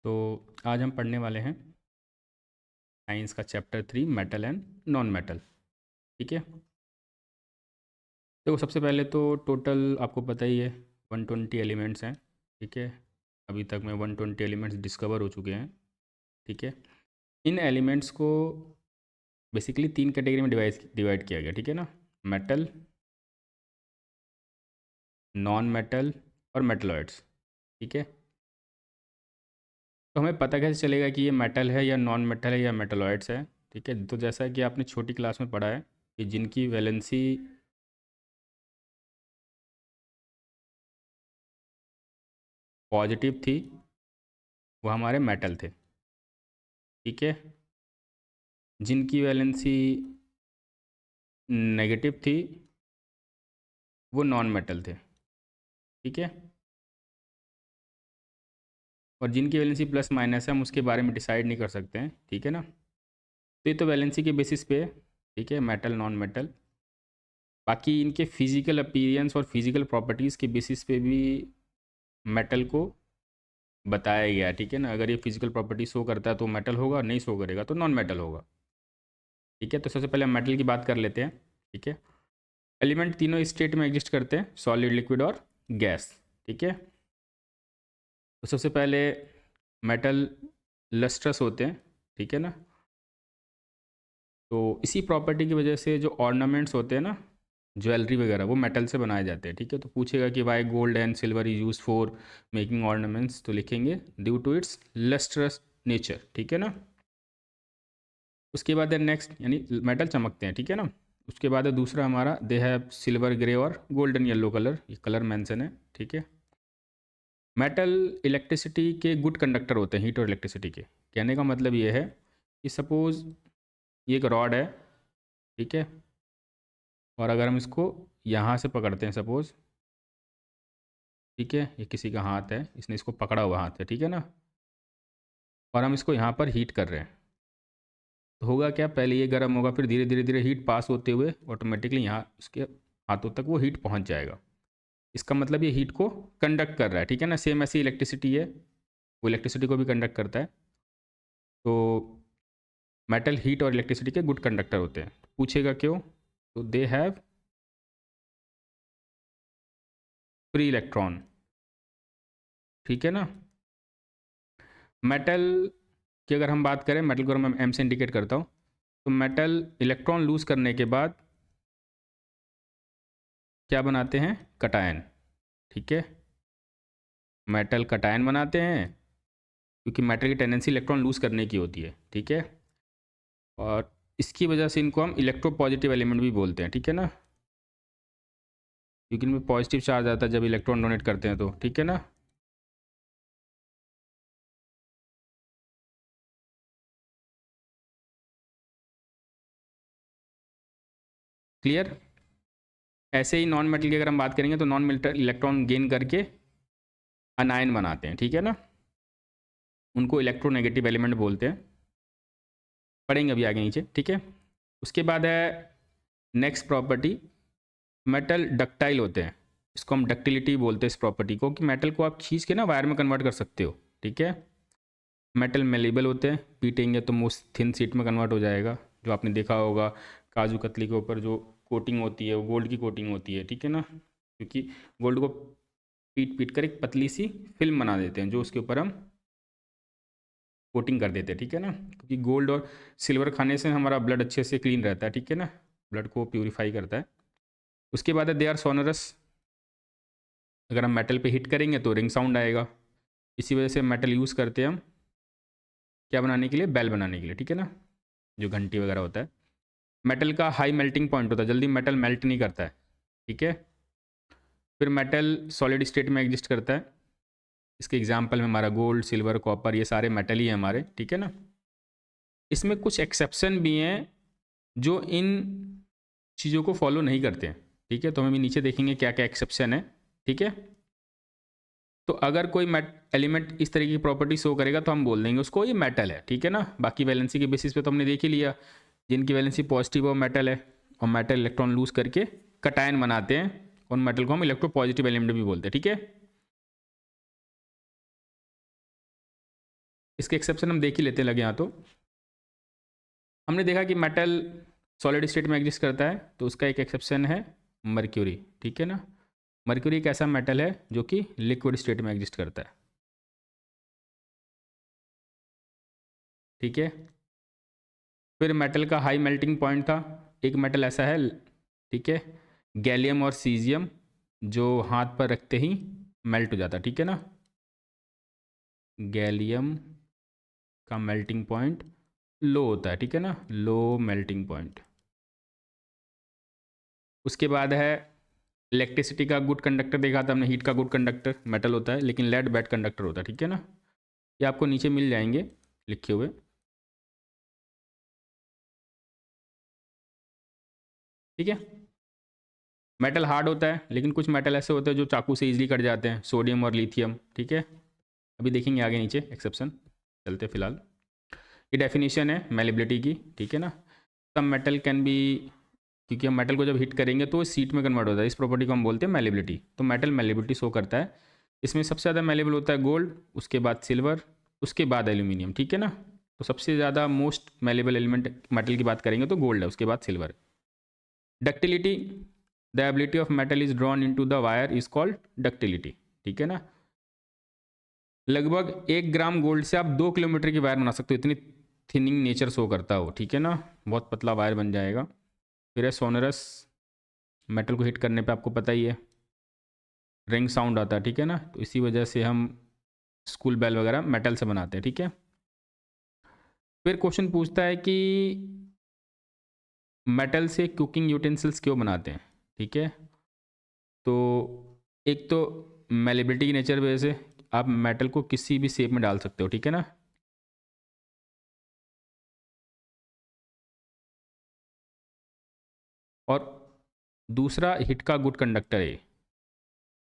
तो आज हम पढ़ने वाले हैं साइंस का chapter 3 metal and non metal. ठीक है, तो सबसे पहले तो टोटल आपको पता ही है 120 एलिमेंट्स हैं। ठीक है, अभी तक में 120 एलिमेंट्स डिस्कवर हो चुके हैं। ठीक है, इन एलिमेंट्स को बेसिकली 3 कैटेगरी में डिवाइड किया गया। ठीक है ना, मेटल, नॉन मेटल और मेटलॉइड्स। ठीक है, तो हमें पता कैसे चलेगा कि ये मेटल है या नॉन मेटल है या मेटलॉइड्स है। ठीक है, तो जैसा कि आपने छोटी क्लास में पढ़ा है कि जिनकी वैलेंसी पॉजिटिव थी वो हमारे मेटल थे। ठीक है, जिनकी वैलेंसी नेगेटिव थी वो नॉन मेटल थे। ठीक है, और जिनकी वैलेंसी प्लस माइनस है हम उसके बारे में डिसाइड नहीं कर सकते हैं। ठीक है ना, तो ये तो वैलेंसी के बेसिस पे है। ठीक है, मेटल नॉन मेटल। बाकी इनके फिजिकल अपीयरेंस और फिजिकल प्रॉपर्टीज़ के बेसिस पे भी मेटल को बताया गया है। ठीक है ना, अगर ये फिजिकल प्रॉपर्टी शो करता है तो मेटल होगा, नहीं शो करेगा तो नॉन मेटल होगा। ठीक है, तो सबसे पहले हम मेटल की बात कर लेते हैं। ठीक है, एलिमेंट तीनों स्टेट में एग्जिस्ट करते हैं, सॉलिड, लिक्विड और गैस। ठीक है, तो सबसे पहले मेटल लस्ट्रस होते हैं। ठीक है ना, तो इसी प्रॉपर्टी की वजह से जो ऑर्नामेंट्स होते हैं ना, ज्वेलरी वगैरह, वो मेटल से बनाए जाते हैं। ठीक है, तो पूछेगा कि why gold and silver is use for making ornaments, तो लिखेंगे due to its lustrous nature. ठीक है ना, उसके बाद है नेक्स्ट, यानी मेटल चमकते हैं। ठीक है ना, उसके बाद है दूसरा हमारा, दे हैव सिल्वर ग्रे और गोल्डन येलो कलर, ये कलर मेंशन है। ठीक है, मेटल इलेक्ट्रिसिटी के गुड कंडक्टर होते हैं, हीट और इलेक्ट्रिसिटी के। कहने का मतलब ये है कि सपोज़ ये एक रॉड है। ठीक है, और अगर हम इसको यहाँ से पकड़ते हैं सपोज़, ठीक है, ये किसी का हाथ है, इसने इसको पकड़ा हुआ हाथ है। ठीक है ना, और हम इसको यहाँ पर हीट कर रहे हैं, तो होगा क्या, पहले ये गर्म होगा, फिर धीरे धीरे धीरे हीट पास होते हुए ऑटोमेटिकली यहाँ उसके हाथों तक वो हीट पहुँच जाएगा। इसका मतलब ये हीट को कंडक्ट कर रहा है। ठीक है ना, सेम ऐसी इलेक्ट्रिसिटी है, वो इलेक्ट्रिसिटी को भी कंडक्ट करता है। तो मेटल हीट और इलेक्ट्रिसिटी के गुड कंडक्टर होते हैं। पूछेगा क्यों, तो दे हैव फ्री इलेक्ट्रॉन। ठीक है ना, मेटल की अगर हम बात करें, मेटल को मैं एम से इंडिकेट करता हूँ, तो मेटल इलेक्ट्रॉन लूज करने के बाद क्या बनाते हैं, कटायन। ठीक है, मेटल कटायन बनाते हैं क्योंकि मेटल की टेंडेंसी इलेक्ट्रॉन लूज करने की होती है। ठीक है, और इसकी वजह से इनको हम इलेक्ट्रो पॉजिटिव एलिमेंट भी बोलते हैं। ठीक है ना, क्योंकि इनमें पॉजिटिव चार्ज आता है जब इलेक्ट्रॉन डोनेट करते हैं तो। ठीक है ना, क्लियर। ऐसे ही नॉन मेटल की अगर हम बात करेंगे तो नॉन मेटल इलेक्ट्रॉन गेन करके अनायन बनाते हैं। ठीक है ना, उनको इलेक्ट्रोनेगेटिव एलिमेंट बोलते हैं, पढ़ेंगे अभी आगे नीचे। ठीक है, उसके बाद है नेक्स्ट प्रॉपर्टी, मेटल डक्टाइल होते हैं। इसको हम डक्टिलिटी बोलते हैं इस प्रॉपर्टी को, कि मेटल को आप खींच के ना वायर में कन्वर्ट कर सकते हो। ठीक है, मेटल मेलेबल होते हैं, पीटेंगे तो मोस्ट थिन सीट में कन्वर्ट हो जाएगा। जो आपने देखा होगा काजू कतली के ऊपर जो कोटिंग होती है वो गोल्ड की कोटिंग होती है। ठीक है ना, क्योंकि गोल्ड को पीट पीट कर एक पतली सी फिल्म बना देते हैं जो उसके ऊपर हम कोटिंग कर देते हैं। ठीक है ना, क्योंकि गोल्ड और सिल्वर खाने से हमारा ब्लड अच्छे से क्लीन रहता है। ठीक है ना, ब्लड को प्यूरिफाई करता है। उसके बाद है दे आर सोनरस, अगर हम मेटल पे हिट करेंगे तो रिंग साउंड आएगा। इसी वजह से मेटल यूज़ करते हैं हम क्या बनाने के लिए, बेल बनाने के लिए। ठीक है ना, जो घंटी वगैरह होता है। मेटल का हाई मेल्टिंग पॉइंट होता है, जल्दी मेटल मेल्ट नहीं करता है। ठीक है, फिर मेटल सॉलिड स्टेट में एग्जिस्ट करता है। इसके एग्जाम्पल में हमारा गोल्ड, सिल्वर, कॉपर, ये सारे मेटल ही हैं हमारे। ठीक है ना, इसमें कुछ एक्सेप्शन भी हैं जो इन चीज़ों को फॉलो नहीं करते हैं। ठीक है, तो हम भी नीचे देखेंगे क्या क्या एक्सेप्शन है। ठीक है, तो अगर कोई एलिमेंट इस तरह की प्रॉपर्टी शो करेगा तो हम बोल देंगे उसको ये मेटल है। ठीक है ना, बाकी वैलेंसी के बेसिस पे तो हमने देख ही लिया, जिनकी वैलेंसी पॉजिटिव वो मेटल है, और मेटल इलेक्ट्रॉन लूज करके कटायन बनाते हैं, और मेटल को हम इलेक्ट्रो पॉजिटिव एलिमेंट भी बोलते हैं। ठीक है, इसके एक्सेप्शन हम देख ही लेते लगे यहाँ। तो हमने देखा कि मेटल सॉलिड स्टेट में एग्जिस्ट करता है, तो उसका एक एक्सेप्शन है मर्क्यूरी, ठीक है ना। मर्क्यूरी एक ऐसा मेटल है जो कि लिक्विड स्टेट में एग्जिस्ट करता है, ठीक है। फिर मेटल का हाई मेल्टिंग पॉइंट था, एक मेटल ऐसा है, ठीक है, गैलियम और सीजियम, जो हाथ पर रखते ही मेल्ट हो जाता, ठीक है ना। गैलियम का मेल्टिंग पॉइंट लो होता है, ठीक है ना, लो मेल्टिंग पॉइंट। उसके बाद है इलेक्ट्रिसिटी का गुड कंडक्टर, देखा था हमने, हीट का गुड कंडक्टर मेटल होता है, लेकिन लेड बैड कंडक्टर होता है, ठीक है ना। ये आपको नीचे मिल जाएंगे लिखे हुए, ठीक है। मेटल हार्ड होता है, लेकिन कुछ मेटल ऐसे होते हैं जो चाकू से इजीली कट जाते हैं, सोडियम और लिथियम, ठीक है। अभी देखेंगे आगे नीचे एक्सेप्शन, चलते फिलहाल। ये डेफिनेशन है मेलेबिलिटी की, ठीक है ना। सम मेटल कैन बी, क्योंकि हम मेटल को जब हीट करेंगे तो सीट में कन्वर्ट होता है, इस प्रॉपर्टी को हम बोलते हैं मेलेबिलिटी। तो मेटल मेलेबिलिटी शो करता है। इसमें सबसे ज़्यादा मेलेबल होता है गोल्ड, उसके बाद सिल्वर, उसके बाद एल्यूमिनियम, ठीक है ना। तो सबसे ज़्यादा मोस्ट मेलेबल एलिमेंट मेटल की बात करेंगे तो गोल्ड है, उसके बाद silver. Ductility, the ability of metal is drawn into the wire is called ductility, ठीक है ना। लगभग 1 ग्राम गोल्ड से आप 2 किलोमीटर की वायर बना सकते हो, इतनी थिनिंग नेचर शो करता हो, ठीक है ना, बहुत पतला वायर बन जाएगा। फिर है सोनरस, मेटल को हिट करने पे आपको पता ही है रिंग साउंड आता है, ठीक है ना। तो इसी वजह से हम स्कूल बेल वगैरह मेटल से बनाते हैं, ठीक है। फिर क्वेश्चन पूछता है कि मेटल से कुकिंग यूटेंसिल्स क्यों बनाते हैं, ठीक है। तो एक तो मेलेबिलिटी की नेचर वजह से आप मेटल को किसी भी शेप में डाल सकते हो, ठीक है ना। और दूसरा हिट का गुड कंडक्टर है,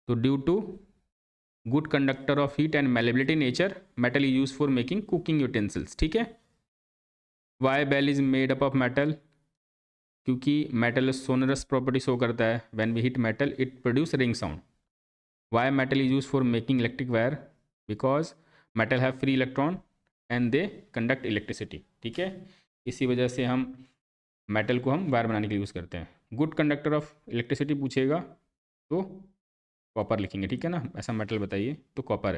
तो due to good conductor of heat and malleability nature metal is use for making cooking utensils, ठीक है। Why bell is made up of metal, क्योंकि मेटल सोनरस प्रॉपर्टी शो करता है, when we hit metal it produce ring sound. Why metal is use for making electric wire, because metal have free electron and they conduct electricity, ठीक है। इसी वजह से हम metal को हम वायर बनाने के लिए यूज़ करते हैं। गुड कंडक्टर ऑफ इलेक्ट्रिसिटी पूछेगा तो कॉपर लिखेंगे, ठीक है ना। ऐसा मेटल बताइए तो कॉपर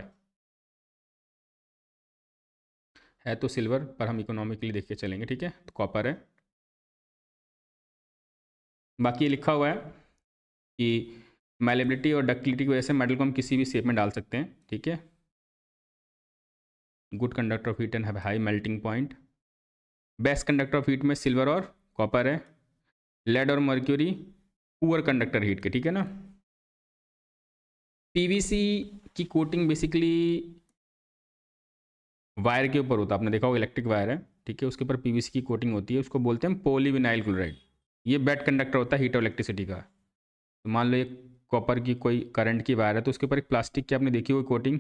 है तो सिल्वर, पर हम इकोनॉमिकली देख के चलेंगे, ठीक है। तो कॉपर है। बाकी ये लिखा हुआ है कि मैलेबिलिटी और डक्टिलिटी की वजह से मेटल को हम किसी भी शेप में डाल सकते हैं, ठीक है। Good conductor of heat and have high melting point. Best conductor of heat में सिल्वर और कॉपर है। लेड और मर्क्यूरी पुअर कंडक्टर हीट के, ठीक है ना। पीवीसी की कोटिंग बेसिकली वायर के ऊपर होता है, आपने देखा होगा इलेक्ट्रिक वायर है, ठीक है, उसके ऊपर पीवीसी की कोटिंग होती है, उसको बोलते हैं पॉलीविनाइल क्लोराइड। ये बेड कंडक्टर होता है हीट और इलेक्ट्रिसिटी का। तो मान लो एक कॉपर की कोई करंट की वायर है, तो उसके ऊपर एक प्लास्टिक की आपने देखी हुई कोटिंग,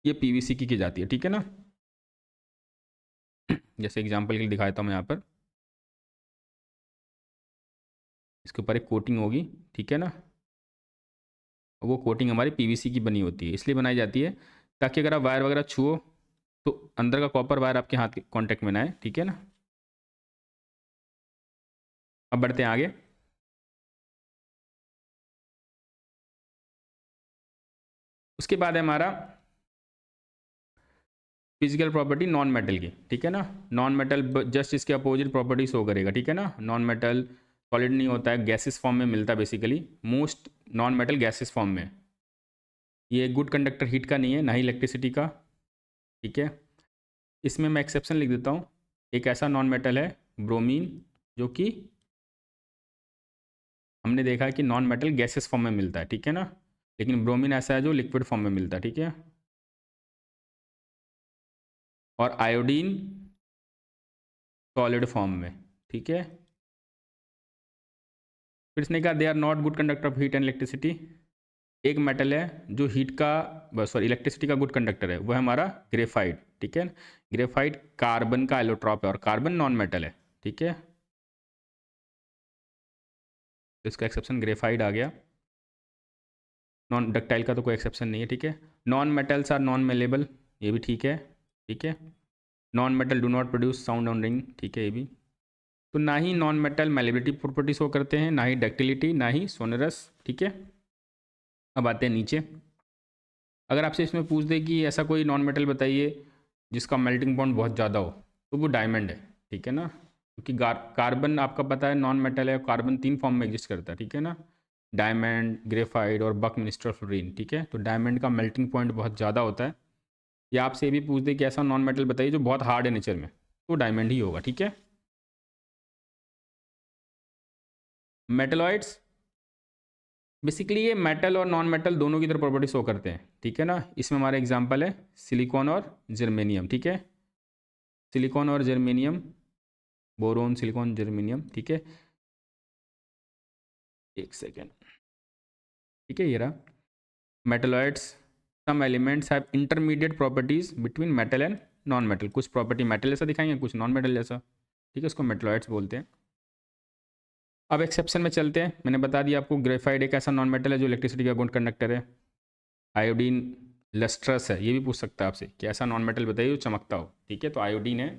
ये पीवीसी की जाती है, ठीक है ना। जैसे एग्जांपल के लिए दिखाया था मैं यहाँ पर, इसके ऊपर एक कोटिंग होगी, ठीक है ना। वो कोटिंग हमारी पीवीसी की बनी होती है, इसलिए बनाई जाती है ताकि अगर आप वायर वगैरह छुओ तो अंदर का कॉपर वायर आपके हाथ के कॉन्टेक्ट में ना आए, ठीक है ना। अब बढ़ते हैं आगे। उसके बाद है हमारा फिजिकल प्रॉपर्टी नॉन मेटल की, ठीक है ना। नॉन मेटल जस्ट इसके अपोजिट प्रॉपर्टी शो करेगा, ठीक है ना। नॉन मेटल सॉलिड नहीं होता है, गैसेस फॉर्म में मिलता है basically, most non metal gases form में। ये गुड कंडक्टर हीट का नहीं है, ना ही इलेक्ट्रिसिटी का, ठीक है। इसमें मैं एक्सेप्शन लिख देता हूँ। एक ऐसा नॉन मेटल है ब्रोमीन, जो कि हमने देखा है कि नॉन मेटल गैसेस फॉर्म में मिलता है, ठीक है ना। लेकिन ब्रोमीन ऐसा है जो लिक्विड फॉर्म में मिलता है, ठीक है। और आयोडीन सॉलिड फॉर्म में, ठीक है। फिर इसने कहा they are not good conductor of heat and electricity. एक मेटल है जो हीट का सॉरी इलेक्ट्रिसिटी का गुड कंडक्टर है, वो है हमारा ग्रेफाइट, ठीक है। ग्रेफाइट कार्बन का एलोट्रॉप है और कार्बन नॉन मेटल है, ठीक है। तो इसका एक्सेप्शन ग्रेफाइट आ गया। नॉन डक्टाइल का तो कोई एक्सेप्शन नहीं है, ठीक है। Non metals are non malleable, ये भी ठीक है, ठीक है। Non metal do not produce sound on ring, ठीक है ये भी। तो ना ही non metal malleability property show करते हैं, ना ही डक्टिलिटी, ना ही सोनरस, ठीक है। अब आते हैं नीचे। अगर आपसे इसमें पूछ दे कि ऐसा कोई नॉन मेटल बताइए जिसका मेल्टिंग पॉइंट बहुत ज़्यादा हो, तो वो डायमंड है, ठीक है ना। क्योंकि कार्बन आपका पता है नॉन मेटल है, कार्बन 3 फॉर्म में एग्जिस्ट करता है, ठीक है ना। डायमंड, ग्रेफाइट और बकमिस्टर फ्लोरीन, ठीक है। तो डायमंड का मेल्टिंग पॉइंट बहुत ज़्यादा होता है। या आपसे ये भी पूछ दे कि ऐसा नॉन मेटल बताइए जो बहुत हार्ड है नेचर में, तो डायमंड ही होगा, ठीक है। मेटलॉइड्स बेसिकली ये मेटल और नॉन मेटल दोनों की तरह प्रॉपर्टी शो करते हैं, ठीक है ना। इसमें हमारा एग्जांपल है सिलिकॉन और जर्मेनियम, ठीक है। सिलिकॉन और जर्मेनियम, बोरोन, सिलिकॉन, जर्मेनियम, ठीक है। एक सेकेंड, ठीक है, ये रहा। Metalloids, some elements have intermediate properties between metal and non metal. कुछ प्रॉपर्टी मेटल जैसा दिखाएंगे, कुछ नॉन मेटल जैसा, ठीक है। उसको मेटलॉइड्स बोलते हैं। अब एक्सेप्शन में चलते हैं। मैंने बता दिया आपको ग्रेफाइट एक ऐसा नॉन मेटल है जो इलेक्ट्रिसिटी का गुड कंडक्टर है। आयोडीन लस्ट्रस है, ये भी पूछ सकता है आपसे कि ऐसा नॉन मेटल बताइए जो चमकता हो, ठीक है। तो आयोडीन है,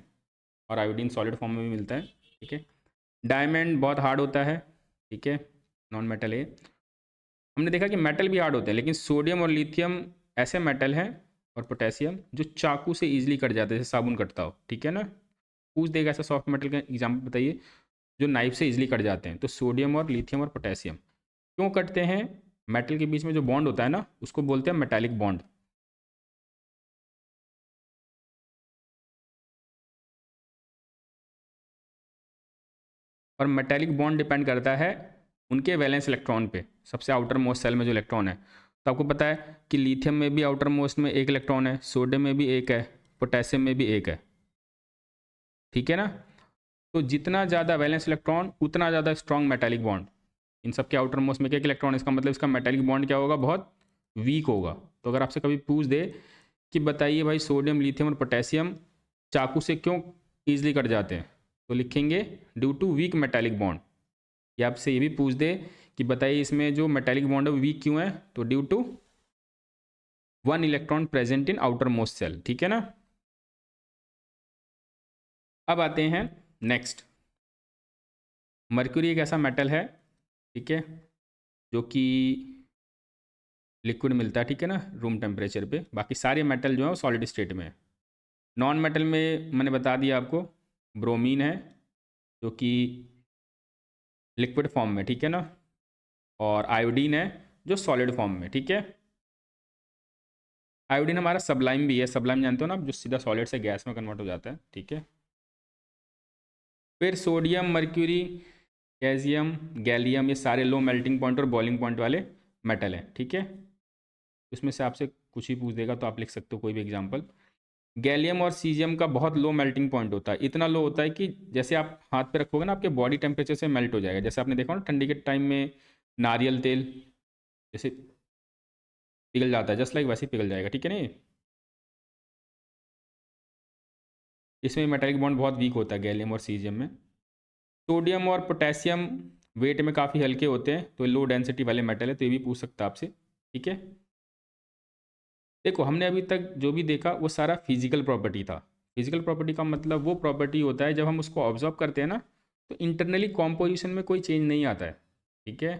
और आयोडीन सॉलिड फॉर्म में भी मिलता है, ठीक है। डायमंड बहुत हार्ड होता है, ठीक है, नॉन मेटल है। हमने देखा कि मेटल भी हार्ड होते हैं, लेकिन सोडियम और लिथियम ऐसे मेटल हैं, और पोटेशियम, जो चाकू से ईजिली कट जाते हैं, जैसे साबुन कटता हो, ठीक है ना। पूछ देगा ऐसा सॉफ्ट मेटल का एग्जाम्पल बताइए जो नाइफ से ईजिली कट जाते हैं। तो सोडियम और लिथियम और पोटेशियम। क्यों कटते हैं? मेटल के बीच में जो बॉन्ड होता है ना, उसको बोलते हैं मेटालिक बॉन्ड। और मेटालिक बॉन्ड डिपेंड करता है उनके वैलेंस इलेक्ट्रॉन पे, सबसे आउटर मोस्ट सेल में जो इलेक्ट्रॉन है। तो आपको पता है कि लिथियम में भी आउटर मोस्ट में एक इलेक्ट्रॉन है, सोडियम में भी एक है, पोटेशियम में भी एक है, ठीक है ना। तो जितना ज़्यादा वैलेंस इलेक्ट्रॉन उतना ज़्यादा स्ट्रॉन्ग मेटालिक बॉन्ड। इन सब के आउटर मोस्ट में एक इलेक्ट्रॉन, इसका मतलब इसका मेटालिक बॉन्ड क्या होगा, बहुत वीक होगा। तो अगर आपसे कभी पूछ दे कि बताइए भाई सोडियम, लिथियम और पोटेशियम चाकू से क्यों ईजिली कट जाते हैं, तो लिखेंगे due to weak metallic bond. या आपसे ये भी पूछ दे कि बताइए इसमें जो मेटालिक बॉन्ड है वीक क्यों है, तो due to 1 electron present in outermost shell, ठीक है ना। अब आते हैं नेक्स्ट। मर्क्यूरी एक ऐसा मेटल है, ठीक है, जो कि लिक्विड मिलता है, ठीक है ना, रूम टेम्परेचर पे। बाकी सारे मेटल जो है वो सॉलिड स्टेट में है। नॉन मेटल में मैंने बता दिया आपको, ब्रोमीन है जो कि लिक्विड फॉर्म में, ठीक है ना। और आयोडीन है जो सॉलिड फॉर्म में, ठीक है। आयोडीन हमारा सबलाइम भी है, सबलाइम जानते हो ना आप, जो सीधा सॉलिड से गैस में कन्वर्ट हो जाता है, ठीक है। फिर सोडियम, मर्क्यूरी, कैल्शियम, गैलियम, ये सारे लो मेल्टिंग पॉइंट और बॉइलिंग पॉइंट वाले मेटल हैं, ठीक है। उसमें से आपसे कुछ ही पूछ देगा तो आप लिख सकते हो कोई भी एग्जाम्पल। गैलियम और सीजियम का बहुत लो मेल्टिंग पॉइंट होता है, इतना लो होता है कि जैसे आप हाथ पे रखोगे ना, आपके बॉडी टेम्परेचर से मेल्ट हो जाएगा। जैसे आपने देखा ना ठंडी के टाइम में नारियल तेल जैसे पिघल जाता है, जस्ट लाइक वैसे ही पिघल जाएगा, ठीक है ना। इसमें मेटालिक बॉन्ड बहुत वीक होता है गैलियम और सीजियम में। सोडियम और पोटेशियम वेट में काफ़ी हल्के होते हैं, तो लो डेंसिटी वाले मेटल है, तो ये भी पूछ सकता है आपसे, ठीक है। देखो हमने अभी तक जो भी देखा वो सारा फिजिकल प्रॉपर्टी था। फिजिकल प्रॉपर्टी का मतलब वो प्रॉपर्टी होता है जब हम उसको ऑब्जर्व करते हैं ना, तो इंटरनली कॉम्पोजिशन में कोई चेंज नहीं आता है, ठीक है।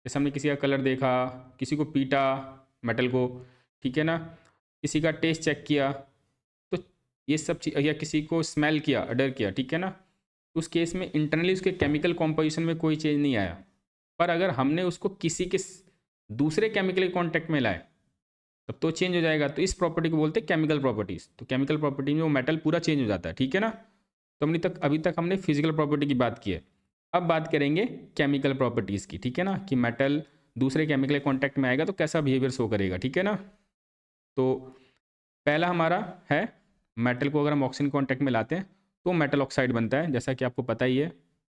जैसे हमने किसी का कलर देखा, किसी को पीटा मेटल को, ठीक है ना, किसी का टेस्ट चेक किया, तो ये सब चीज़, या किसी को स्मेल किया, अडर किया, ठीक है ना, उस केस में इंटरनली उसके केमिकल कॉम्पोजिशन में कोई चेंज नहीं आया। पर अगर हमने उसको किसी के दूसरे केमिकल कॉन्टेक्ट में लाए तब तो चेंज हो जाएगा। तो इस प्रॉपर्टी को बोलते हैं केमिकल प्रॉपर्टीज। तो केमिकल प्रॉपर्टी में वो मेटल पूरा चेंज हो जाता है, ठीक है ना। तो अभी तक हमने फिजिकल प्रॉपर्टी की बात की है। अब बात करेंगे केमिकल प्रॉपर्टीज़ की, ठीक है ना, कि मेटल दूसरे केमिकल कॉन्टैक्ट में आएगा तो कैसा बिहेवियर शो करेगा, ठीक है ना। तो पहला हमारा है, मेटल को अगर हम ऑक्सीजन कॉन्टैक्ट में लाते हैं तो मेटल ऑक्साइड बनता है, जैसा कि आपको पता ही है,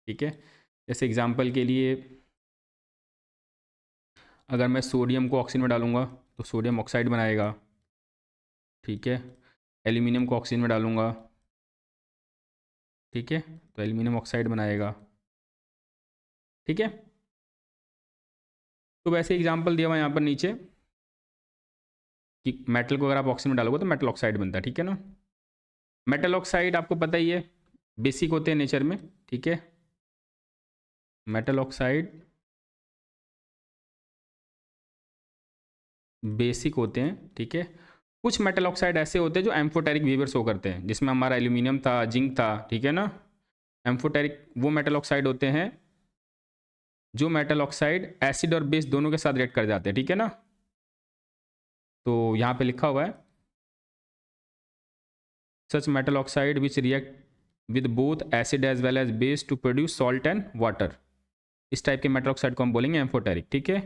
ठीक है। जैसे एग्जाम्पल के लिए अगर मैं सोडियम को ऑक्सीजन में डालूंगा तो सोडियम ऑक्साइड बनाएगा, ठीक है। एल्यूमिनियम को ऑक्सीजन में डालूंगा, ठीक है, तो एल्यूमिनियम ऑक्साइड बनाएगा, ठीक है। तो वैसे एग्जाम्पल दिया हुआ यहाँ पर नीचे कि मेटल को अगर आप ऑक्सीजन में डालोगे तो मेटल ऑक्साइड बनता है, ठीक है ना। मेटल ऑक्साइड आपको पता ही है बेसिक होते हैं नेचर में, ठीक है। मेटल ऑक्साइड बेसिक होते हैं, ठीक है। कुछ मेटल ऑक्साइड ऐसे होते हैं जो एम्फोटेरिक बिहेवियर शो करते हैं, जिसमें हमारा एल्यूमिनियम था, जिंक था, ठीक है ना। एम्फोटेरिक वो मेटल ऑक्साइड होते हैं जो मेटल ऑक्साइड एसिड और बेस दोनों के साथ रिएक्ट कर जाते हैं, ठीक है ना। तो यहाँ पे लिखा हुआ है such metal oxide which react with both acid as well as base to produce salt and water. इस टाइप के मेटल ऑक्साइड को हम बोलेंगे एम्फोटेरिक, ठीक है।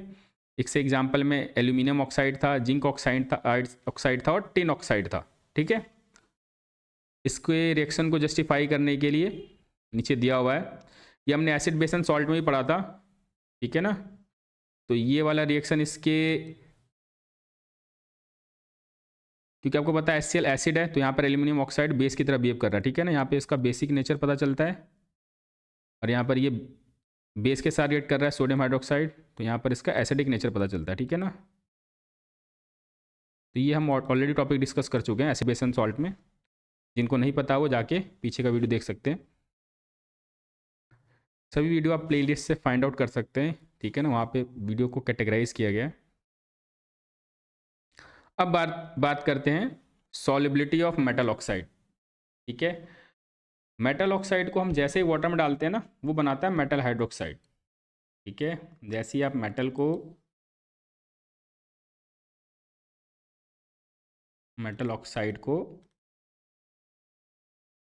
इससे एग्जाम्पल में एल्यूमिनियम ऑक्साइड था, जिंक ऑक्साइड था और टिन ऑक्साइड था, ठीक है। इसके रिएक्शन को जस्टिफाई करने के लिए नीचे दिया हुआ है, ये हमने एसिड बेस एंड सॉल्ट में ही पढ़ा था, ठीक है ना। तो ये वाला रिएक्शन इसके, क्योंकि आपको पता है HCl एसिड है, तो यहाँ पर एल्यूमिनियम ऑक्साइड बेस की तरह बिहेव कर रहा है, ठीक है ना। यहाँ पे इसका बेसिक नेचर पता चलता है और यहाँ पर ये बेस के साथ रिएक्ट कर रहा है सोडियम हाइड्रोक्साइड, तो यहाँ पर इसका एसिडिक नेचर पता चलता है, ठीक है ना। तो ये हम ऑलरेडी टॉपिक डिस्कस कर चुके हैं एसिड बेस एंड सॉल्ट में, जिनको नहीं पता वो जाके पीछे का वीडियो देख सकते हैं। सभी वीडियो आप प्लेलिस्ट से फाइंड आउट कर सकते हैं, ठीक है ना, वहाँ पे वीडियो को कैटेगराइज किया गया है। अब बात करते हैं सॉल्युबिलिटी ऑफ मेटल ऑक्साइड, ठीक है। मेटल ऑक्साइड को हम जैसे ही वाटर में डालते हैं ना, वो बनाता है मेटल हाइड्रोक्साइड, ठीक है। जैसे ही आप मेटल ऑक्साइड को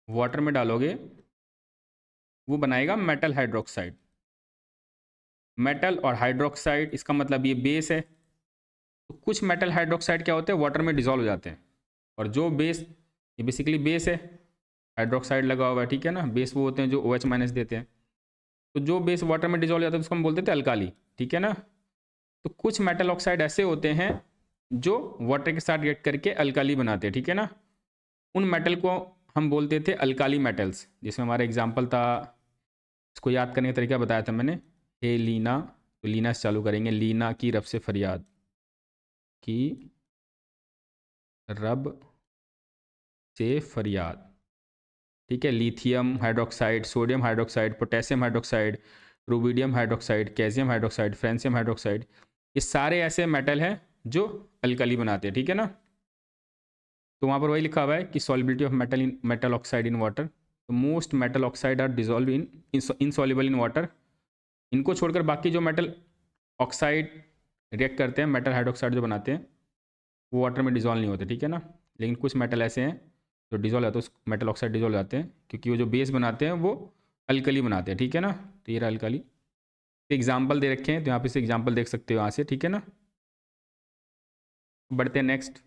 वाटर में डालोगे, वो बनाएगा मेटल हाइड्रोक्साइड। मेटल और हाइड्रोक्साइड इसका मतलब ये बेस है, तो कुछ मेटल हाइड्रोक्साइड क्या होते हैं वाटर में डिजोल्व हो जाते हैं, और जो बेस, ये बेसिकली बेस है, हाइड्रोक्साइड लगा हुआ है, ठीक है ना। बेस वो होते हैं जो OH माइनस देते हैं, तो जो बेस वाटर में डिजोल्व हो जाता है उसको हम बोलते थे अल्काली, ठीक है ना। तो कुछ मेटल ऑक्साइड ऐसे होते हैं जो वाटर के साथ रिएक्ट करके अल्काली बनाते हैं, ठीक है ना। उन मेटल को हम बोलते थे अल्काली मेटल्स, जिसमें हमारा एग्जाम्पल था, इसको याद करने का तरीका बताया था मैंने, हे लीना, तो लीना से चालू करेंगे, लीना की रब से फरियाद, की रब से फरियाद, ठीक है। Lithium hydroxide, sodium hydroxide, potassium hydroxide, rubidium hydroxide, calcium hydroxide, francium hydroxide, ये सारे ऐसे मेटल हैं जो अल्कली बनाते हैं, ठीक है ना। तो वहाँ पर वही लिखा हुआ है कि solubility of metal oxide in water, तो most metal oxide are dissolve in insoluble in water. इनको छोड़कर बाकी जो मेटल ऑक्साइड रिएक्ट करते हैं, मेटल हाइड्रोक्साइड जो बनाते हैं, वो वाटर में डिजोल्व नहीं होते, ठीक है ना। लेकिन कुछ मेटल ऐसे हैं जो डिजोल्व होते हैं, उस मेटल ऑक्साइड डिजोल्व जाते हैं, क्योंकि वो जो बेस बनाते हैं वो अल्कली बनाते हैं, ठीक है ना। तो ये रहा अल्कली, एग्जाम्पल दे रखे हैं, तो यहाँ पे से एग्जाम्पल देख सकते हो यहाँ से, ठीक है ना। बढ़ते हैं नेक्स्ट।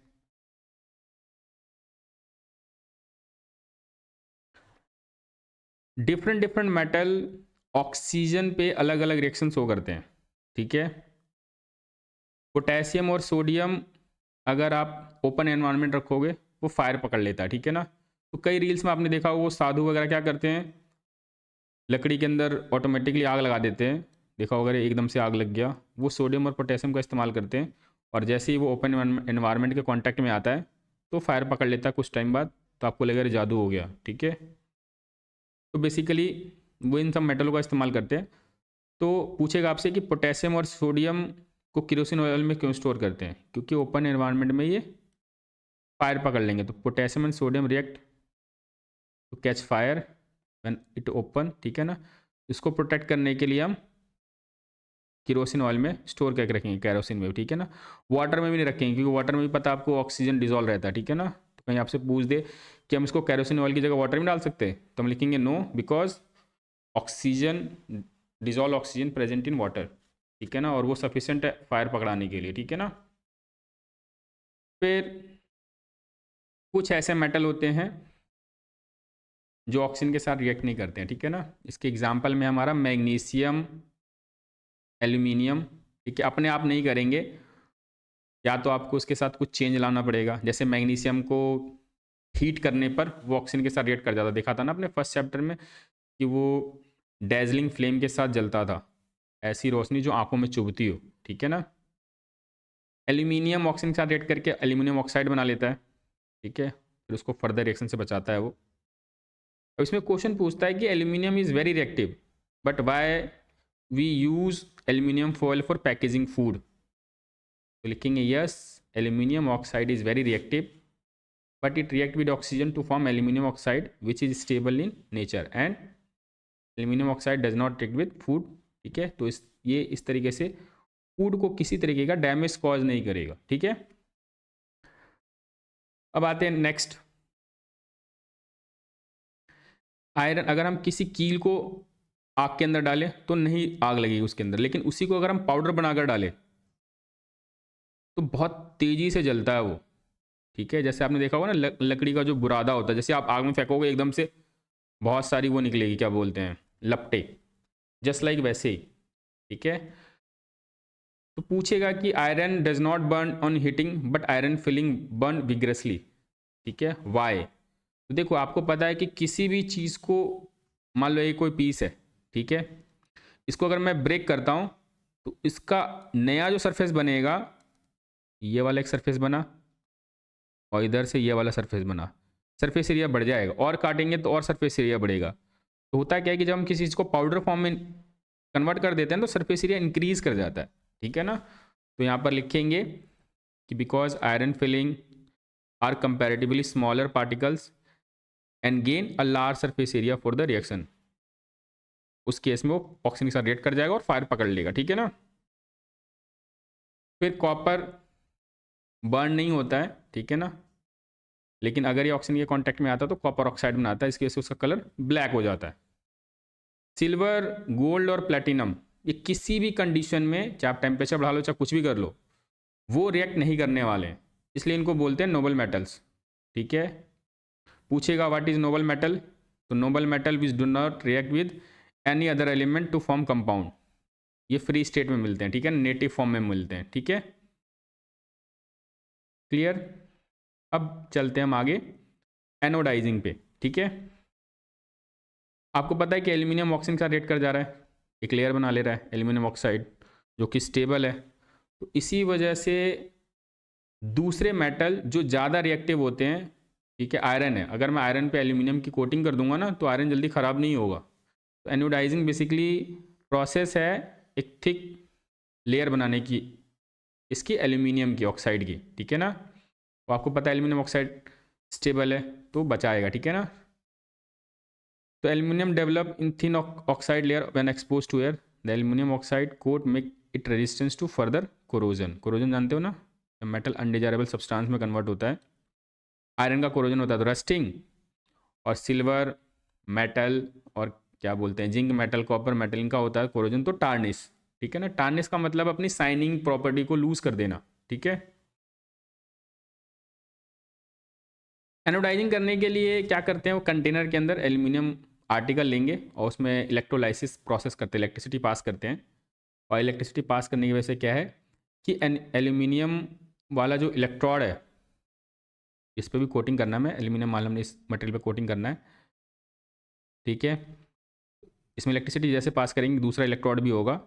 डिफरेंट मेटल ऑक्सीजन पे अलग अलग रिएक्शन शो करते हैं, ठीक है। पोटेशियम और सोडियम अगर आप ओपन एनवायरनमेंट रखोगे वो फायर पकड़ लेता है, ठीक है ना। तो कई रील्स में आपने देखा वो साधु वगैरह क्या करते हैं, लकड़ी के अंदर ऑटोमेटिकली आग लगा देते हैं, देखा वगैरह एकदम से आग लग गया, वो सोडियम और पोटेशियम का इस्तेमाल करते हैं, और जैसे ही वो ओपन एनवायरनमेंट के कांटेक्ट में आता है तो फायर पकड़ लेता है कुछ टाइम बाद, तो आपको लगेगा जादू हो गया, ठीक है। तो बेसिकली वो इन सब मेटलों का इस्तेमाल करते हैं। तो पूछेगा आपसे कि पोटेशियम और सोडियम को केरोसिन ऑयल में क्यों स्टोर करते हैं, क्योंकि ओपन एनवायरनमेंट में ये फायर पकड़ लेंगे, तो potassium and sodium react to catch fire when it open, ठीक है ना। इसको प्रोटेक्ट करने के लिए हम केरोसिन ऑयल में स्टोर करके रखेंगे, कैरोसिन में, ठीक है ना। वाटर में भी नहीं रखेंगे, क्योंकि वाटर में भी पता आपको ऑक्सीजन डिजोल्व रहता है, ठीक है ना। तो कहीं आपसे पूछ दे कि हम इसको कैरोसिन ऑयल की जगह वाटर में डाल सकते हैं, तो हम लिखेंगे no, because oxygen, dissolve oxygen present in water, ठीक है ना, और वो सफिशिएंट है फायर पकड़ाने के लिए, ठीक है ना। फिर कुछ ऐसे मेटल होते हैं जो ऑक्सीजन के साथ रिएक्ट नहीं करते हैं, ठीक है ना। इसके एग्जाम्पल में हमारा मैग्नीशियम, एल्यूमिनियम, ठीक है, अपने आप नहीं करेंगे, या तो आपको उसके साथ कुछ चेंज लाना पड़ेगा। जैसे मैग्नीशियम को हीट करने पर वो ऑक्सीजन के साथ रिएक्ट कर जाता, देखा था ना अपने फर्स्ट चैप्टर में कि वो डेजलिंग फ्लेम के साथ जलता था, ऐसी रोशनी जो आंखों में चुभती हो, ठीक है ना। एल्यूमिनियम ऑक्सीजन के साथ रिएक्ट करके एल्यूमिनियम ऑक्साइड बना लेता है, ठीक है। फिर उसको फर्दर रिएक्शन से बचाता है वो। अब इसमें क्वेश्चन पूछता है कि aluminium is very reactive but why we use aluminium foil for packaging food. तो लिखेंगे yes aluminium oxide is very reactive but it react with oxygen to form aluminum oxide which is stable in nature and aluminum oxide does not react with food। ठीक है, तो ये इस तरीके से food को किसी तरीके का डैमेज कॉज नहीं करेगा। ठीक है, अब आते हैं नेक्स्ट। आयरन, अगर हम किसी कील को आग के अंदर डालें तो नहीं आग लगेगी उसके अंदर, लेकिन उसी को अगर हम पाउडर बनाकर डालें तो बहुत तेजी से जलता है वो। ठीक है, जैसे आपने देखा होगा ना लकड़ी का जो बुरादा होता है, जैसे आप आग में फेंकोगे एकदम से बहुत सारी वो निकलेगी, क्या बोलते हैं, लपटे, जस्ट लाइक वैसे ही। ठीक है, तो पूछेगा कि iron does not burn on heating but iron filling burn विग्रेसली। ठीक है, वाई। तो देखो आपको पता है कि किसी भी चीज़ को, मान लो ये कोई पीस है, ठीक है, इसको अगर मैं ब्रेक करता हूँ तो इसका नया जो सरफेस बनेगा, ये वाला एक सरफेस बना और इधर से ये वाला सरफेस बना, सरफेस एरिया बढ़ जाएगा, और काटेंगे तो और सरफेस एरिया बढ़ेगा। तो होता क्या है कि जब हम किसी चीज़ को पाउडर फॉर्म में कन्वर्ट कर देते हैं तो सरफेस एरिया इंक्रीज कर जाता है। ठीक है ना, तो यहाँ पर लिखेंगे कि because iron filling are comparatively smaller particles and gain a large surface area for the reaction. उस केस में वो ऑक्सीजन के साथ रिएक्ट कर जाएगा और फायर पकड़ लेगा। ठीक है ना, फिर कॉपर बर्न नहीं होता है, ठीक है ना, लेकिन अगर ये ऑक्सीजन के कांटेक्ट में आता है तो कॉपर ऑक्साइड बनाता है, इसकी वजह से उसका कलर ब्लैक हो जाता है। सिल्वर, गोल्ड और प्लेटिनम, ये किसी भी कंडीशन में, चाहे आप टेम्परेचर बढ़ा लो चाहे कुछ भी कर लो, वो रिएक्ट नहीं करने वाले हैं, इसलिए इनको बोलते हैं नोबल मेटल्स। ठीक है, पूछेगा व्हाट इज नोबल मेटल, तो noble metal which do not react with any other element to form compound, ये फ्री स्टेट में मिलते हैं। ठीक है, नेटिव फॉर्म में मिलते हैं। ठीक है, क्लियर। अब चलते हैं हम आगे एनोडाइजिंग पे। ठीक है, आपको पता है कि एल्यूमिनियम ऑक्सीजन का रेट कर जा रहा है, एक लेयर बना ले रहा है एल्यूमिनियम ऑक्साइड जो कि स्टेबल है। तो इसी वजह से दूसरे मेटल जो ज़्यादा रिएक्टिव होते हैं, ठीक है, आयरन है, अगर मैं आयरन पे एल्यूमिनियम की कोटिंग कर दूंगा ना तो आयरन जल्दी ख़राब नहीं होगा। तो एनोडाइजिंग बेसिकली प्रोसेस है एक थिक लेयर बनाने की, इसकी एल्यूमिनियम की ऑक्साइड की। ठीक है ना, तो आपको पता है एल्यूमिनियम ऑक्साइड स्टेबल है तो बचाएगा। ठीक है ना, तो aluminium develop in thin oxide layer when expose to air, the aluminium oxide coat make it resistance to further corrosion. Corrosion जानते हो ना, मेटल अनडिजायरेबल सब्सटेंस में कन्वर्ट होता है। आयरन का कोरोजन होता है तो रस्टिंग, और सिल्वर मेटल और क्या बोलते हैं जिंक मेटल, कॉपर मेटल, इनका होता है कोरोजन तो टार्निश। ठीक है ना, टार्निश का मतलब अपनी साइनिंग प्रॉपर्टी को लूज कर देना। ठीक है, एनोडाइजिंग करने के लिए क्या करते हैं, वो कंटेनर के अंदर एल्यूमिनियम आर्टिकल लेंगे और उसमें इलेक्ट्रोलाइसिस प्रोसेस करते हैं, इलेक्ट्रिसिटी पास करते हैं। और इलेक्ट्रिसिटी पास करने की वजह से क्या है कि एल्यूमिनियम वाला जो इलेक्ट्रोड है, इस पर भी कोटिंग करना है, एल्यूमिनियम माल हमने इस मटेरियल पे कोटिंग करना है। ठीक है, इसमें इलेक्ट्रिसिटी जैसे पास करेंगे दूसरा इलेक्ट्रोड भी होगा।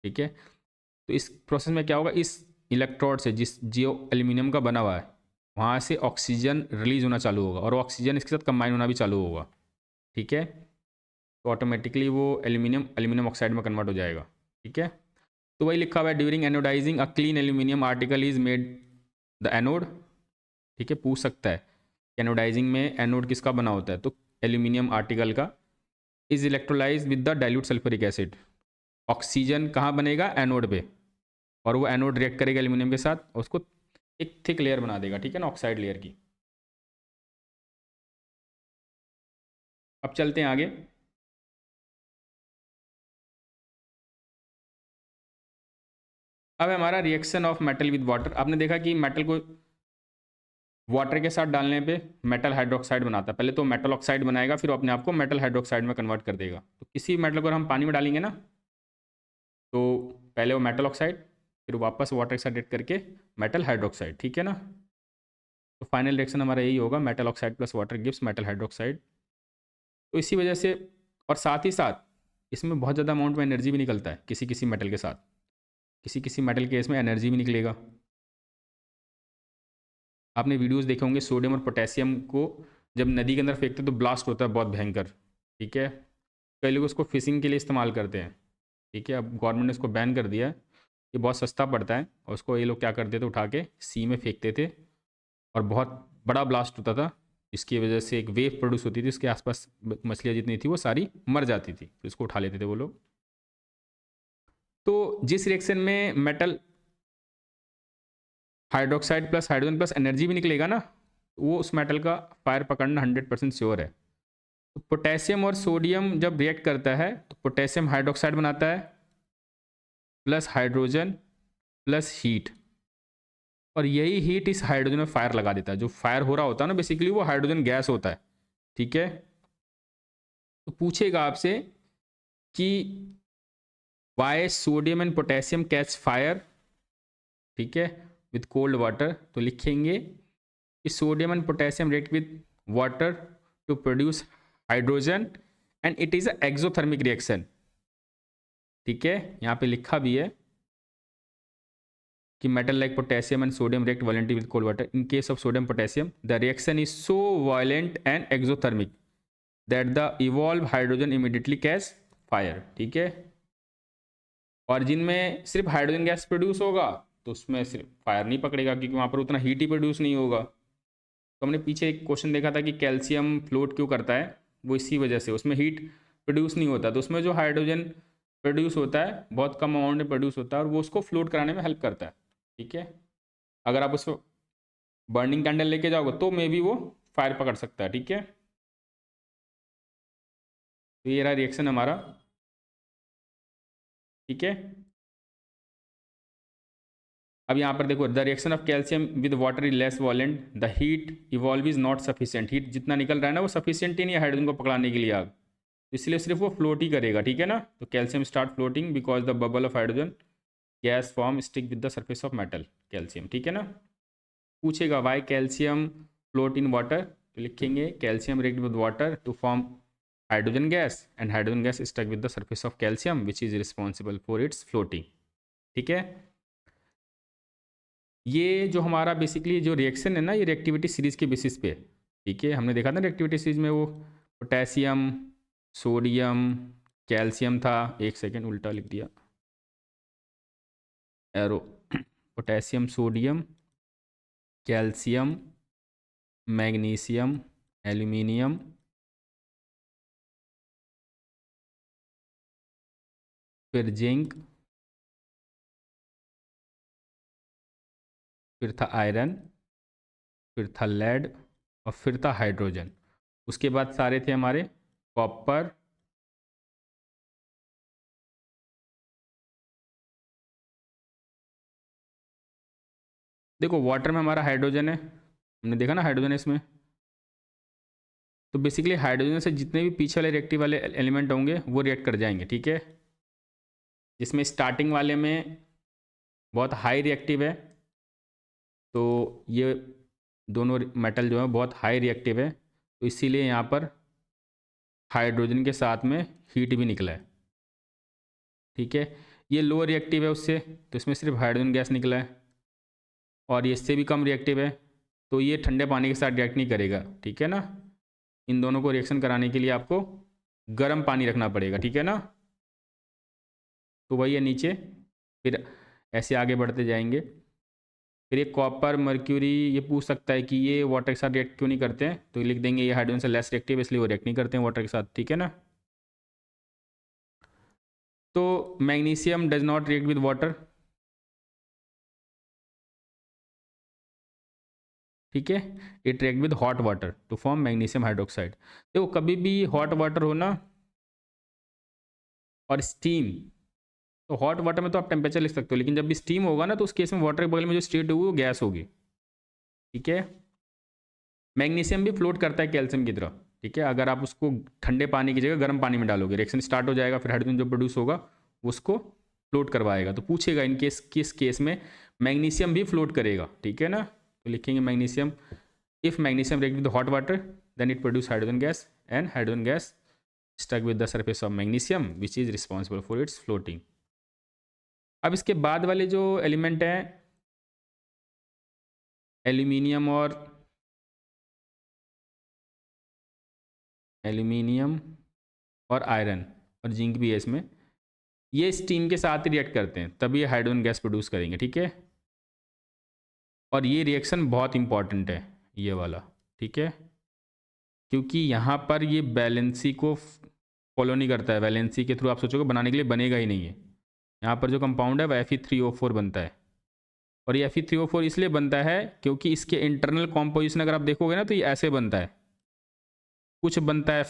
ठीक है, तो इस प्रोसेस में क्या होगा, इस इलेक्ट्रोड से जिस जो एल्यूमिनियम का बना हुआ है वहाँ से ऑक्सीजन रिलीज होना चालू होगा और ऑक्सीजन इसके साथ कंबाइन होना भी चालू होगा। ठीक है, तो ऑटोमेटिकली वो एल्यूमिनियम ऑक्साइड में कन्वर्ट हो जाएगा। ठीक है, तो वही लिखा हुआ है during anodizing a clean aluminium article is made the anode. ठीक है, पूछ सकता है एनोडाइजिंग में एनोड किसका बना होता है, तो एल्यूमिनियम आर्टिकल का। Is electrolyse with the dilute sulphuric acid, oxygen कहाँ बनेगा, एनोड पे, और वो एनोड रिएक्ट करेगा एल्यूमिनियम के साथ और उसको एक थिक लेयर बना देगा। ठीक है ना, ऑक्साइड लेयर की। अब चलते हैं आगे। अब हमारा reaction of metal with water. आपने देखा कि मेटल को वाटर के साथ डालने पे मेटल हाइड्रोक्साइड बनाता है, पहले तो मेटल ऑक्साइड बनाएगा फिर अपने आप को मेटल हाइड्रोक्साइड में कन्वर्ट कर देगा। तो किसी मेटल को हम पानी में डालेंगे ना तो पहले वो मेटल ऑक्साइड फिर वापस वाटर के साथ रिएक्ट करके मेटल हाइड्रोक्साइड। ठीक है ना, तो फाइनल रिएक्शन हमारा यही होगा, metal oxide plus water gives metal hydroxide. तो इसी वजह से, और साथ ही साथ इसमें बहुत ज़्यादा अमाउंट में एनर्जी भी निकलता है किसी किसी मेटल के साथ, किसी किसी मेटल के इसमें एनर्जी भी निकलेगा। आपने वीडियोस देखे होंगे सोडियम और पोटेशियम को जब नदी के अंदर फेंकते तो ब्लास्ट होता है बहुत भयंकर, ठीक है। कई लोग उसको फिशिंग के लिए इस्तेमाल करते हैं, ठीक है। अब गवर्नमेंट ने इसको बैन कर दिया है, ये बहुत सस्ता पड़ता है, और उसको ये लोग क्या करते थे, उठा के सी में फेंकते थे और बहुत बड़ा ब्लास्ट होता था। इसकी वजह से एक वेव प्रोड्यूस होती थी, उसके आसपास मछलियाँ जितनी थी वो सारी मर जाती थी, फिर उसको उठा लेते थे वो लोग। तो जिस रिएक्शन में metal hydroxide plus hydrogen plus energy भी निकलेगा ना, वो उस मेटल का फायर पकड़ना 100% श्योर है। तो पोटेशियम और सोडियम जब रिएक्ट करता है तो पोटेशियम हाइड्रोक्साइड बनाता है प्लस हाइड्रोजन प्लस हीट, और यही हीट इस हाइड्रोजन में फायर लगा देता है। जो फायर हो रहा होता है ना बेसिकली वो हाइड्रोजन गैस होता है, ठीक है। तो पूछेगा आपसे कि why sodium and potassium catch fire, ठीक है, विथ कोल्ड वाटर। तो लिखेंगे कि sodium and potassium react with water to produce hydrogen and it is a exothermic reaction, ठीक है। यहाँ पे लिखा भी है कि metal like potassium and sodium react violently with cold water. In case of sodium potassium, the reaction is so violent and exothermic that the evolved hydrogen immediately catch fire, ठीक है। और जिनमें सिर्फ हाइड्रोजन गैस प्रोड्यूस होगा तो उसमें सिर्फ fire नहीं पकड़ेगा, क्योंकि वहाँ पर उतना हीट ही प्रोड्यूस नहीं होगा। तो हमने पीछे एक क्वेश्चन देखा था कि कैल्शियम फ्लोट क्यों करता है, वो इसी वजह से, उसमें हीट प्रोड्यूस नहीं होता। तो उसमें जो हाइड्रोजन प्रोड्यूस होता है बहुत कम अमाउंट में प्रोड्यूस होता है और वो उसको फ्लोट कराने में हेल्प करता है, ठीक है। अगर आप उसको बर्निंग कैंडल लेके जाओगे तो मे बी वो फायर पकड़ सकता है, ठीक है। तो ये रहा रिएक्शन हमारा, ठीक है। अब यहाँ पर देखो, the reaction of calcium with water is less वॉलेंट, the heat evolve is not sufficient. Heat जितना निकल रहा है ना वो सफिशिएंट ही नहीं है हाइड्रोजन को पकड़ाने के लिए आग, इसलिए सिर्फ वो फ्लोट ही करेगा, ठीक है ना। तो calcium start floating because the bubble of hydrogen gas form stick with the surface of metal calcium, ठीक है ना। पूछेगा why calcium float in water, तो लिखेंगे calcium react with water to form hydrogen gas and hydrogen gas stuck with the surface of calcium which is responsible for its floating, ठीक है। ये जो हमारा बेसिकली जो रिएक्शन है ना, ये रिएक्टिविटी सीरीज के बेसिस पे है, ठीक है। हमने देखा था रिएक्टिविटी सीरीज में वो पोटेशियम सोडियम कैल्शियम था, एक सेकेंड उल्टा लिख दिया arrow, potassium sodium calcium magnesium aluminium फिर जिंक फिर था आयरन फिर था लेड और फिर था हाइड्रोजन। उसके बाद सारे थे हमारे कॉपर देखो वाटर में हमारा हाइड्रोजन है, हमने देखा ना हाइड्रोजन है इसमें। तो बेसिकली हाइड्रोजन से जितने भी पीछे वाले रिएक्टिव वाले एलिमेंट होंगे वो रिएक्ट कर जाएंगे, ठीक है। जिसमें स्टार्टिंग वाले में बहुत हाई रिएक्टिव है, तो ये दोनों मेटल जो है बहुत हाई रिएक्टिव है, तो इसीलिए यहाँ पर हाइड्रोजन के साथ में हीट भी निकला है, ठीक है। ये लो रिएक्टिव है उससे, तो इसमें सिर्फ हाइड्रोजन गैस निकला है, और ये इससे भी कम रिएक्टिव है, तो ये ठंडे पानी के साथ रिएक्ट नहीं करेगा, ठीक है ना। इन दोनों को रिएक्शन कराने के लिए आपको गर्म पानी रखना पड़ेगा, ठीक है ना। तो वही है नीचे, फिर ऐसे आगे बढ़ते जाएंगे। फिर ये कॉपर मर्क्यूरी, ये पूछ सकता है कि ये वाटर के साथ रिएक्ट क्यों नहीं करते हैं, तो लिख देंगे ये हाइड्रोजन से लेस रिएक्टिव है इसलिए वो रिएक्ट नहीं करते हैं वाटर के साथ, ठीक है ना। तो magnesium does not react with water, ठीक है। It react with hot water to form magnesium hydroxide. देखो कभी भी हॉट वाटर हो ना और स्टीम, तो हॉट वाटर में तो आप टेम्परेचर लिख सकते हो, लेकिन जब भी स्टीम होगा ना तो उस केस में वाटर के बगल में जो स्टेट होगी वो गैस होगी, ठीक है। मैग्नीशियम भी फ्लोट करता है कैल्शियम की तरह, ठीक है। अगर आप उसको ठंडे पानी की जगह गर्म पानी में डालोगे रिएक्शन स्टार्ट हो जाएगा, फिर हाइड्रोजन जो प्रोड्यूस होगा उसको फ्लोट करवाएगा। तो पूछेगा इन केस किस केस में मैग्नीशियम भी फ्लोट करेगा, ठीक है ना। तो लिखेंगे magnesium, if magnesium react with hot water then it produce hydrogen gas and hydrogen gas stuck with the surface of magnesium which is responsible for its floating. अब इसके बाद वाले जो एलिमेंट हैं एल्यूमिनियम और आयरन और जिंक भी है इसमें, ये स्टीम के साथ ही रिएक्ट करते हैं, तभी ये हाइड्रोजन गैस प्रोड्यूस करेंगे, ठीक है। और ये रिएक्शन बहुत इंपॉर्टेंट है ये वाला, ठीक है, क्योंकि यहाँ पर ये वैलेंसी को फॉलो नहीं करता है। वैलेंसी के थ्रू आप सोचोगे बनाने के लिए बनेगा ही नहीं है। यहाँ पर जो कंपाउंड है वह Fe3O4 बनता है, और ये Fe3O4 इसलिए बनता है क्योंकि इसके इंटरनल कॉम्पोजिशन अगर आप देखोगे ना तो ये ऐसे बनता है। कुछ बनता है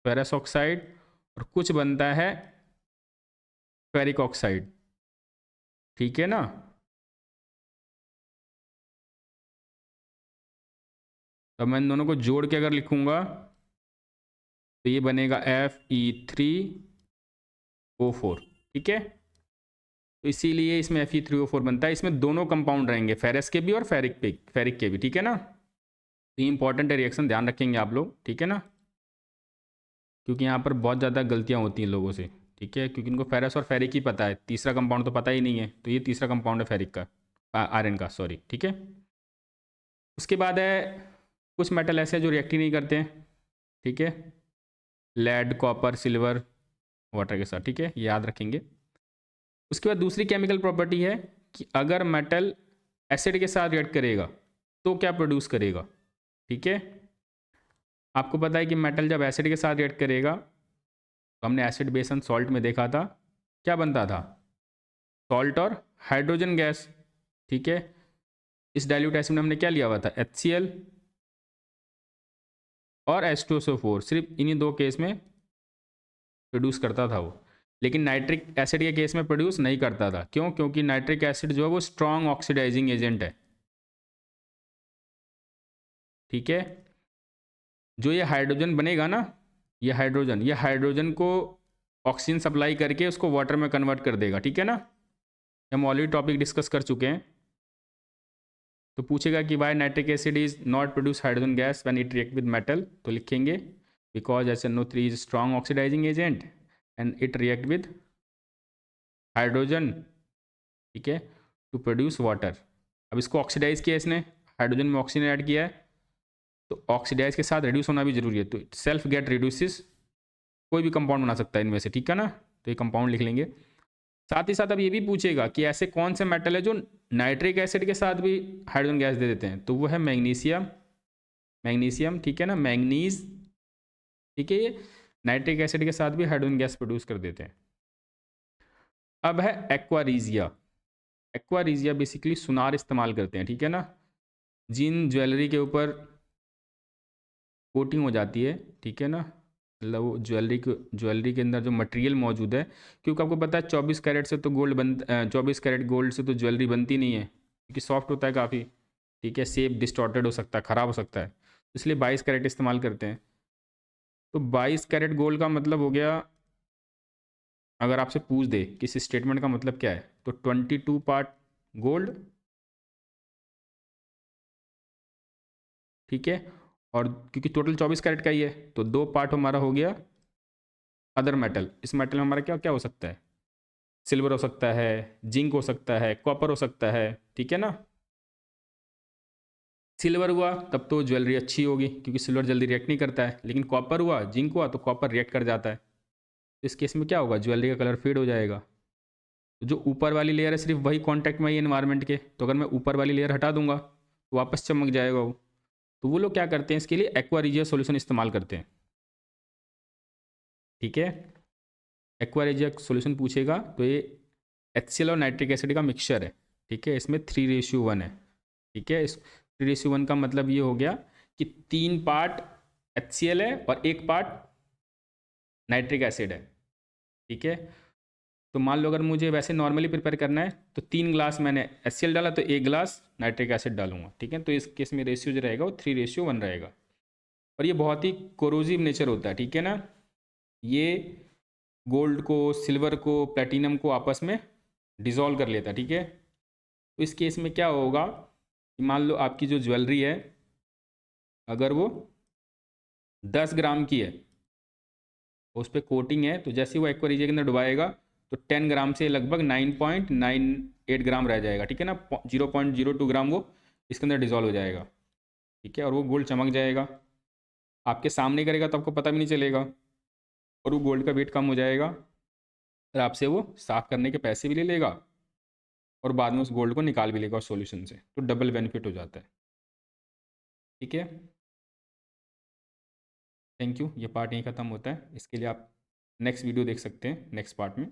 फेरस ऑक्साइड, और कुछ बनता है फेरिक ऑक्साइड, ठीक है ना। तो मैं इन दोनों को जोड़ के अगर लिखूंगा तो ये बनेगा Fe3O4, ठीक है। तो इसीलिए इसमें Fe3O4 बनता है। इसमें दोनों कंपाउंड रहेंगे, फेरस के भी और फेरिक के भी, ठीक है ना। तो ये इंपॉर्टेंट है रिएक्शन, ध्यान रखेंगे आप लोग, ठीक है ना, क्योंकि यहाँ पर बहुत ज़्यादा गलतियाँ होती हैं लोगों से, ठीक है, क्योंकि इनको फेरस और फेरिक ही पता है, तीसरा कंपाउंड तो पता ही नहीं है। तो ये तीसरा कंपाउंड है फेरिक का, आयरन का, सॉरी, ठीक है। उसके बाद है कुछ मेटल ऐसे जो रिएक्ट ही नहीं करते हैं, ठीक है, लेड, कॉपर, सिल्वर वाटर के साथ, ठीक है, ये याद रखेंगे। उसके बाद दूसरी केमिकल प्रॉपर्टी है कि अगर मेटल एसिड के साथ रिएक्ट करेगा तो क्या प्रोड्यूस करेगा, ठीक है। आपको पता है कि मेटल जब एसिड के साथ रिएक्ट करेगा तो हमने एसिड बेस एंड सॉल्ट में देखा था क्या बनता था, सॉल्ट और हाइड्रोजन गैस, ठीक है। इस डाइल्यूट एसिड में हमने क्या लिया हुआ था, HCl और H2SO4, सिर्फ इन्हीं दो केस में प्रोड्यूस करता था वो, लेकिन नाइट्रिक एसिड के केस में प्रोड्यूस नहीं करता था। क्यों? क्योंकि नाइट्रिक एसिड जो है वो स्ट्रॉन्ग ऑक्सीडाइजिंग एजेंट है, ठीक है। जो ये हाइड्रोजन बनेगा ना, ये हाइड्रोजन को ऑक्सीजन सप्लाई करके उसको वाटर में कन्वर्ट कर देगा, ठीक है ना। हम ऑलरेडी टॉपिक डिस्कस कर चुके हैं। तो पूछेगा कि why nitric acid is not produce hydrogen gas when it react with metal, तो लिखेंगे because HNO3 is strong oxidizing agent and it react with hydrogen, ठीक है, टू प्रोड्यूस वाटर। अब इसको ऑक्सीडाइज किया इसने, हाइड्रोजन में ऑक्सीजन ऐड किया है, तो ऑक्सीडाइज के साथ रिड्यूस होना भी जरूरी है, तो सेल्फ गेट रिड्यूसिस, कोई भी कंपाउंड बना सकता है इनमें से, ठीक है ना। तो ये कंपाउंड लिख लेंगे। साथ ही साथ अब ये भी पूछेगा कि ऐसे कौन से मेटल है जो नाइट्रिक एसिड के साथ भी हाइड्रोजन गैस दे देते हैं, तो वो है मैग्नीशियम, ठीक है ना, मैंगनीज, ठीक है, ये नाइट्रिक एसिड के साथ भी हाइड्रोजन गैस प्रोड्यूस कर देते हैं। अब है एक्वारीजिया बेसिकली सुनार इस्तेमाल करते हैं, ठीक है ना, जिन ज्वेलरी के ऊपर कोटिंग हो जाती है, ठीक है ना, मतलब वो ज्वेलरी के अंदर जो मटेरियल मौजूद है, क्योंकि आपको पता है 24 कैरेट से तो 24 कैरेट गोल्ड से तो ज्वेलरी बनती नहीं है, क्योंकि सॉफ्ट होता है काफ़ी, ठीक है, शेप डिस्टॉर्टेड हो सकता है, ख़राब हो सकता है, इसलिए 22 कैरेट इस्तेमाल करते हैं। तो 22 कैरेट गोल्ड का मतलब हो गया, अगर आपसे पूछ दे कि इस स्टेटमेंट का मतलब क्या है, तो 22 पार्ट गोल्ड, ठीक है, और क्योंकि टोटल 24 कैरेट का ही है तो 2 पार्ट हमारा हो गया अदर मेटल। इस मेटल में हमारा क्या क्या हो सकता है, सिल्वर हो सकता है, जिंक हो सकता है, कॉपर हो सकता है, ठीक है ना। सिल्वर हुआ तब तो ज्वेलरी अच्छी होगी क्योंकि सिल्वर जल्दी रिएक्ट नहीं करता है, लेकिन कॉपर हुआ, जिंक हुआ तो कॉपर रिएक्ट कर जाता है। तो इस केस में क्या होगा, ज्वेलरी का कलर फेड हो जाएगा। तो जो ऊपर वाली लेयर है सिर्फ वही कांटेक्ट में है एनवायरनमेंट के, तो अगर मैं ऊपर वाली लेयर हटा दूंगा तो वापस चमक जाएगा वो। तो वो लोग क्या करते हैं, इसके लिए एक्वा रिजिया सोल्यूशन इस्तेमाल करते हैं, ठीक है। एक्वा रिजिया सोल्यूशन पूछेगा तो ये HCl और नाइट्रिक एसिड का मिक्सचर है, ठीक है, इसमें 3:1 है, ठीक है। इस 3:1 का मतलब ये हो गया कि 3 पार्ट HCl है और 1 पार्ट नाइट्रिक एसिड है, ठीक है। तो मान लो अगर मुझे वैसे नॉर्मली प्रिपेयर करना है तो 3 ग्लास मैंने HCl डाला तो 1 ग्लास नाइट्रिक एसिड डालूंगा, ठीक है। तो इस केस में रेशियो जो रहेगा वो 3:1 रहेगा। और ये बहुत ही कोरोजिव नेचर होता है, ठीक है ना, ये गोल्ड को, सिल्वर को, प्लेटिनम को आपस में डिज़ोल्व कर लेता है, ठीक है। तो इस केस में क्या होगा कि मान लो आपकी जो ज्वेलरी है अगर वो 10 ग्राम की है, उस पर कोटिंग है, तो जैसे ही वो एक्वा रिजिया के अंदर डुबाएगा तो 10 ग्राम से लगभग 9.98 ग्राम रह जाएगा, ठीक है ना। 0.02 ग्राम वो इसके अंदर डिजॉल्व हो जाएगा, ठीक है। और वो गोल्ड चमक जाएगा, आपके सामने करेगा तो आपको पता भी नहीं चलेगा, और वो गोल्ड का वेट कम हो जाएगा, और आपसे वो साफ़ करने के पैसे भी ले लेगा, और बाद में उस गोल्ड को निकाल भी लेगा उस सॉल्यूशन से, तो डबल बेनिफिट हो जाता है, ठीक है। Thank you. ये पार्ट यहीं ख़त्म होता है, इसके लिए आप नेक्स्ट वीडियो देख सकते हैं नेक्स्ट पार्ट में।